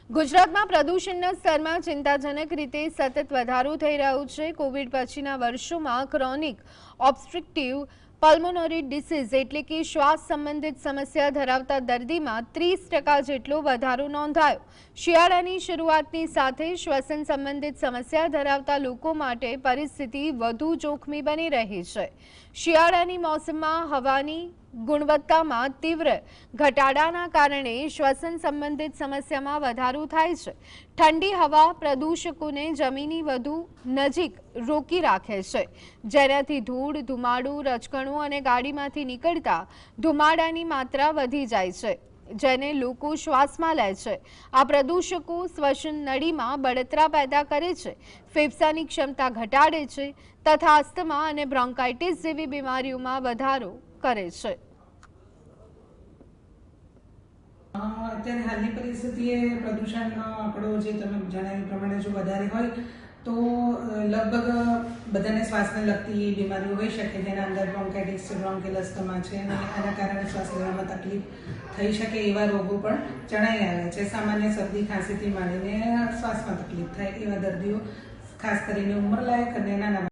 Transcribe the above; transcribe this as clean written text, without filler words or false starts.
ગુજરાતમાં પ્રદૂષણના સ્તરમાં ચિંતાજનક રીતે સતત વધારો થઈ રહ્યો છે। કોવિડ પછીના વર્ષોમાં ક્રોનિક ઓબ્સ્ટ્રક્ટિવ પલ્મોનરી ડિસીઝ એટલે કે શ્વાસ સંબંધિત સમસ્યા ધરાવતા દર્દીમાં 30% જેટલો વધારો નોંધાયો। શિયાળાની શરૂઆતની સાથે શ્વસન સંબંધિત સમસ્યા ધરાવતા લોકો માટે પરિસ્થિતિ વધુ જોખમી બની રહી છે। શિયાળાની મોસમમાં હવાની ગુણવત્તામાં તીવ્ર ઘટાડાના કારણે શ્વસન સંબંધિત સમસ્યામાં વધારો થાય છે। ઠંડી હવા પ્રદૂષકોને જમીનની વધુ નજીક રોકી રાખે છે, જેનાથી ધૂળ, ધુમાડો, રજકણો અને ગાડીમાંથી નીકળતા ધુમાડાની માત્રા વધી જાય છે, જેને લોકો શ્વાસમાં લે છે। આ પ્રદૂષકો શ્વસન નળીમાં બળતરા પેદા કરે છે, ફેફસાની ક્ષમતા ઘટાડે છે તથા અસ્થમા અને બ્રોન્કાઇટિસ જેવી બીમારીઓમાં વધારો કરે છે। અત્યારે હાલની પરિસ્થિતિએ પ્રદૂષણનો આંકડો જે તમે જણાવ્યા પ્રમાણે જો વધારે હોય તો લગભગ બધાને શ્વાસને લગતી બીમારીઓ હોઈ શકે, જેના અંદર બ્રોન્કાઇટિસ છે, બ્રોન્કિયલ અસ્થમા છે અને આના કારણે શ્વાસ લેવામાં તકલીફ થઈ શકે એવા રોગો પણ જણાઈ આવ્યા છે। સામાન્ય શરદી ખાંસીથી માંડીને શ્વાસમાં તકલીફ થાય એવા દર્દીઓ, ખાસ કરીને ઉંમરલાયક અને નાના